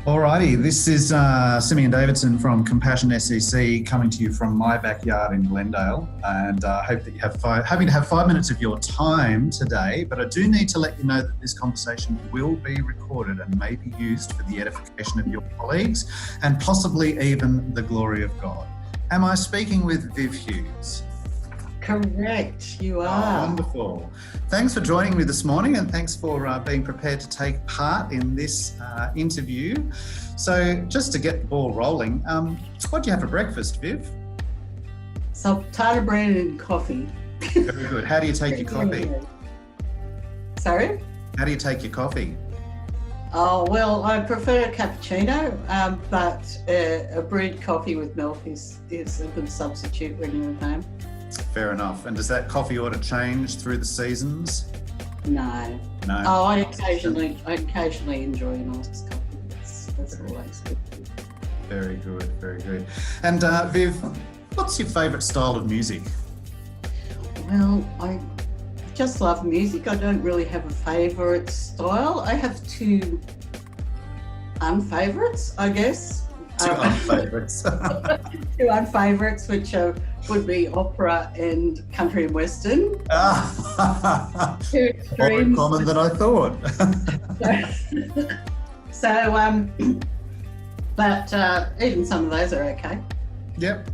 Alrighty, this is Simeon Davidson from Compassion SEC coming to you from my backyard in Glendale, and I hope that you have having to have 5 minutes of your time today. But I do need to let you know that this conversation will be recorded and may be used for the edification of your colleagues and possibly even the glory of God. Am I speaking with Viv Hughes? Correct, you Oh, are. wonderful. Thanks for joining me this morning, and thanks for being prepared to take part in this interview. So just to get the ball rolling, what do you have for breakfast, Viv? Sultana bread and coffee. Very good. How do you take your coffee? Sorry? How do you take your coffee? Oh, well, I prefer a cappuccino, but a brewed coffee with milk is a good substitute when you're at home. Fair enough. And does that coffee order change through the seasons? No. No. Oh, I occasionally enjoy a nice coffee. That's always good. Very good, very good. And Viv, what's your favourite style of music? Well, I just love music. I don't really have a favourite style. I have two unfavourites, I guess. Two unfavourites. Two unfavourites, which would be opera and country and western. Two More extremes. common than I thought. But even some of those are okay. Yep.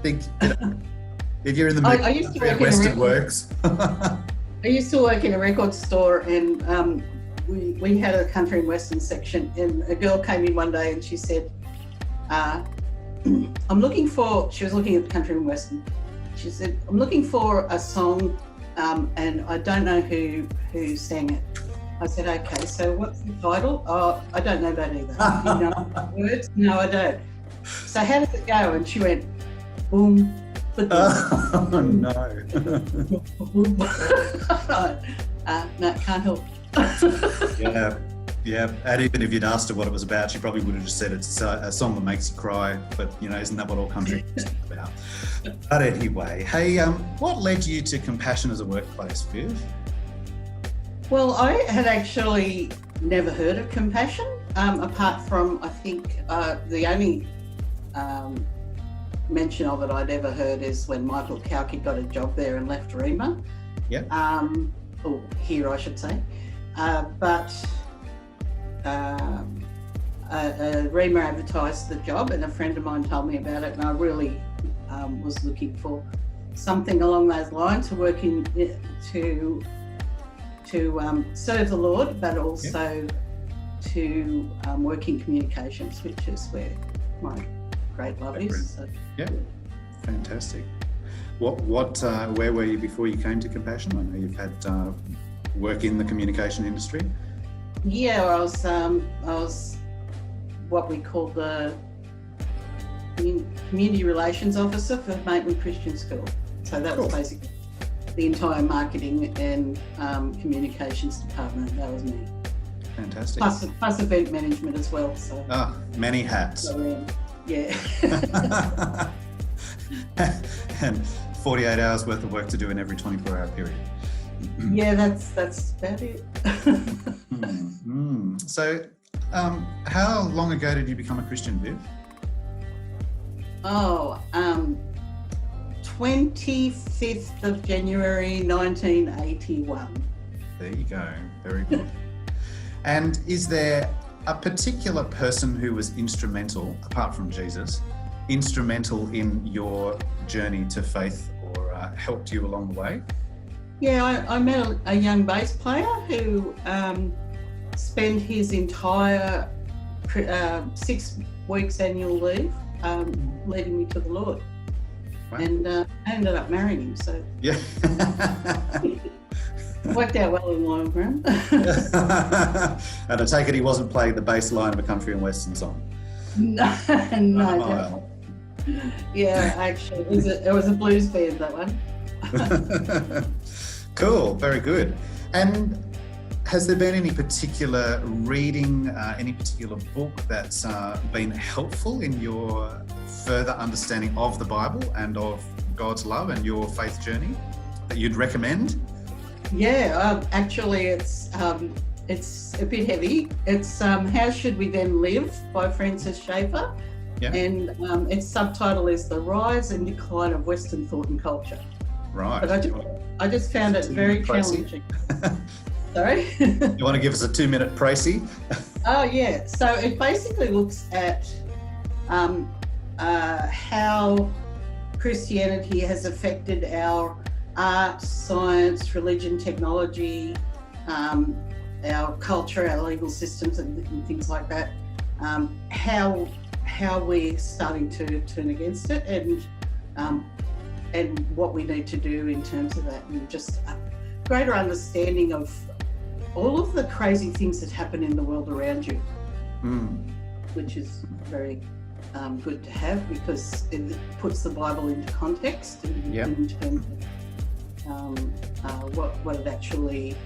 Think, if you're in the I used to work in a Western record- works. I used to work in a record store, and we had a country and western section, and a girl came in one day and she said, she was looking at the country and western. She said, I'm looking for a song, and I don't know who sang it. I said, okay, so what's the title? Oh, I don't know that either. You know the words? No, I don't. So how does it go? And she went, boom, but Oh no. no, can't help. Yeah. And even if you'd asked her what it was about, she probably would have just said it's a song that makes you cry. But isn't that what all country is about? But anyway, hey, what led you to Compassion as a workplace, Viv? Well, I had actually never heard of Compassion, apart from, I think, the only mention of it I'd ever heard is when Michael Kauke got a job there and left Rema. Yep. Or here, I should say. Rema advertised the job, and a friend of mine told me about it, and I really was looking for something along those lines to work in to serve the Lord, but also to work in communications, which is where my great love is. So. Yeah, fantastic. Where were you before you came to Compassion? I know you've had work in the communication industry. Yeah, I was what we call the community relations officer for Maitland Christian School. So that was basically the entire marketing and communications department. That was me. Fantastic. Plus event management as well. So. Many hats. So, yeah. And 48 hours worth of work to do in every 24-hour period. Yeah, that's about it. So, how long ago did you become a Christian, Viv? 25th of January 1981. There you go. Very good. And is there a particular person who was instrumental, apart from Jesus, instrumental in your journey to faith or helped you along the way? Yeah, I met a young bass player who spent his entire 6 weeks annual leave leading me to the Lord. Wow. And I ended up marrying him, so Yeah. worked out well in the long run. And I take it he wasn't playing the bass line of a country and western song. No, Oh. yeah, actually, it was a blues band, that one. Cool, very good. And has there been any particular reading, any particular book that's been helpful in your further understanding of the Bible and of God's love and your faith journey that you'd recommend? Yeah, actually, it's it's a bit heavy. It's How Should We Then Live by Francis Schaeffer. Yeah. And its subtitle is The Rise and Decline of Western Thought and Culture. Right. But I just found it very challenging. Sorry? You want to give us a 2-minute précis? Oh, yeah. So it basically looks at how Christianity has affected our art, science, religion, technology, our culture, our legal systems and things like that. How we're starting to turn against it and what we need to do in terms of that, and just a greater understanding of all of the crazy things that happen in the world around you, which is very good to have, because it puts the Bible into context in terms of what it actually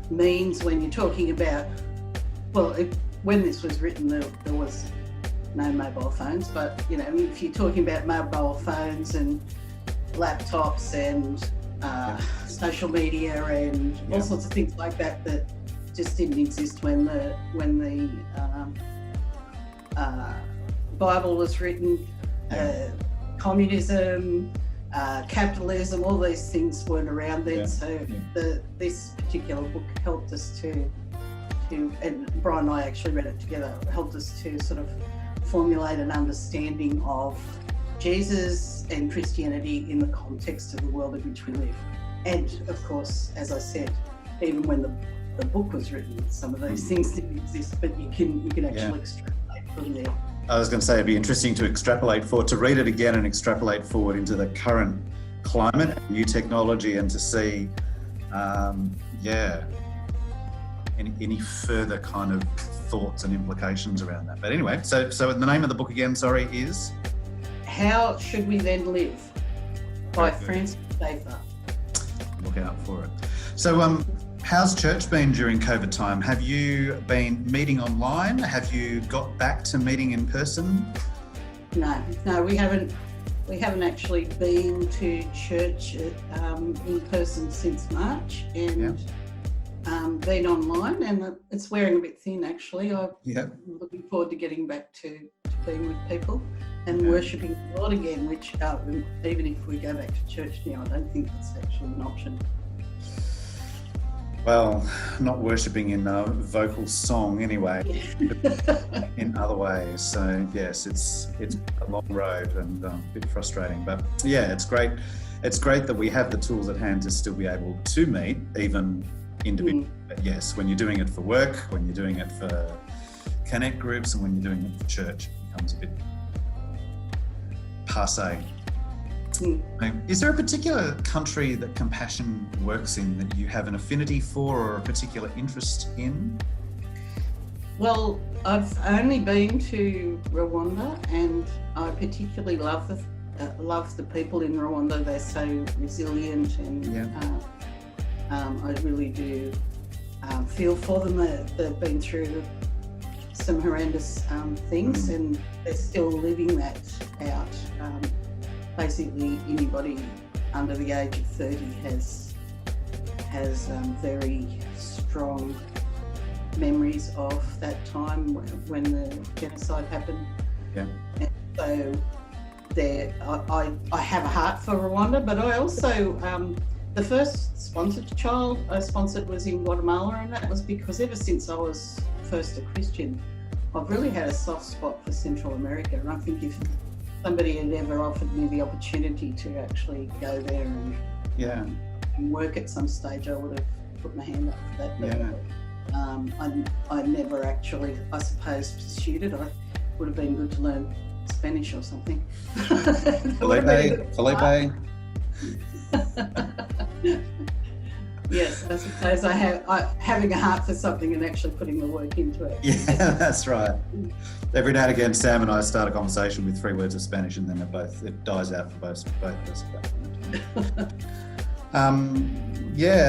means when you're talking about, when this was written, there was no mobile phones, but if you're talking about mobile phones and laptops and social media and all sorts of things like that just didn't exist when the Bible was written. Communism, capitalism, all these things weren't around then. So this particular book helped us to, and Brian and I actually read it together, helped us to sort of formulate an understanding of Jesus and Christianity in the context of the world in which we live. And of course, as I said, even when the book was written, some of those things didn't exist, but you can actually extrapolate from there. I was going to say it'd be interesting to extrapolate forward, to read it again and extrapolate forward into the current climate, new technology, and to see, any further kind of thoughts and implications around that. But anyway, so the name of the book again, is? How Should We Then Live by Francis Schaeffer. Look out for it. So, how's church been during COVID time? Have you been meeting online? Have you got back to meeting in person? No, we haven't actually been to church in person since March, and been online, and it's wearing a bit thin actually. I'm looking forward to getting back to being with people and worshipping God again, which even if we go back to church now, I don't think that's actually an option. Well, not worshipping in vocal song anyway, in other ways. So yes, it's a long road and a bit frustrating, but yeah, it's great. It's great that we have the tools at hand to still be able to meet, even individually. But yes, when you're doing it for work, when you're doing it for connect groups, and when you're doing it for church, it becomes a bit passé. Is there a particular country that Compassion works in that you have an affinity for or a particular interest in? Well, I've only been to Rwanda, and I particularly love the people in Rwanda. They're so resilient, and I really do feel for them. They've been through some horrendous things, and they're still living that out. Basically, anybody under the age of 30 has very strong memories of that time when the genocide happened. Yeah. And so I have a heart for Rwanda, but I also the first sponsored child I sponsored was in Guatemala, and that was because ever since I was first a Christian, I've really had a soft spot for Central America, and I think if somebody had ever offered me the opportunity to actually go there and work at some stage, I would have put my hand up for that. But I never actually, I suppose, pursued it. I would have been good to learn Spanish or something. Felipe. Yes, I suppose having a heart for something and actually putting the work into it. Yeah, that's right. Every now and again, Sam and I start a conversation with 3 words of Spanish, and then it dies out for both of us.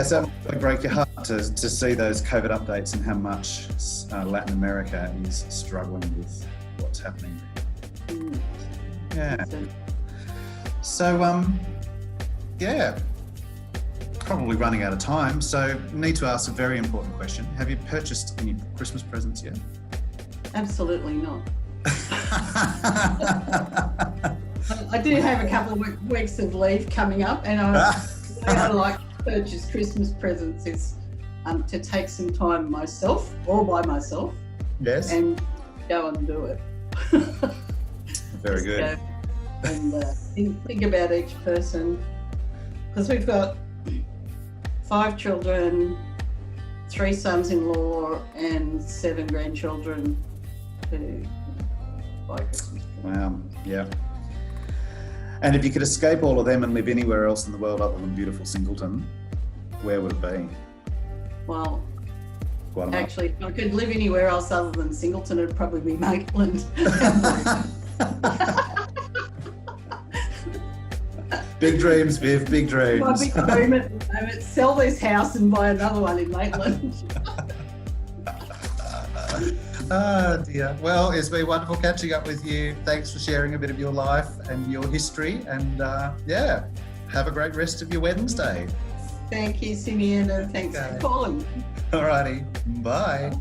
So it would break your heart to see those COVID updates and how much Latin America is struggling with what's happening there. Yeah. So, probably running out of time, so need to ask a very important question. Have you purchased any Christmas presents yet? Absolutely not. I do have a couple of weeks of leave coming up, and I like to purchase Christmas presents is to take some time myself or by myself, Yes. and go and do it. Very good. Go and think about each person, because we've got 5 children, 3 sons-in-law, and 7 grandchildren who buy Christmas. Wow. Yeah. And if you could escape all of them and live anywhere else in the world other than beautiful Singleton, where would it be? Well, Guatemala. actually, if I could live anywhere else other than Singleton, it'd probably be Maitland. Big dreams, Viv, big dreams. My big dream at the moment, sell this house and buy another one in Maitland. Oh dear. Well, it's been wonderful catching up with you. Thanks for sharing a bit of your life and your history. And yeah, have a great rest of your Wednesday. Thank you, Simeon, and thanks for calling. Alrighty. Bye.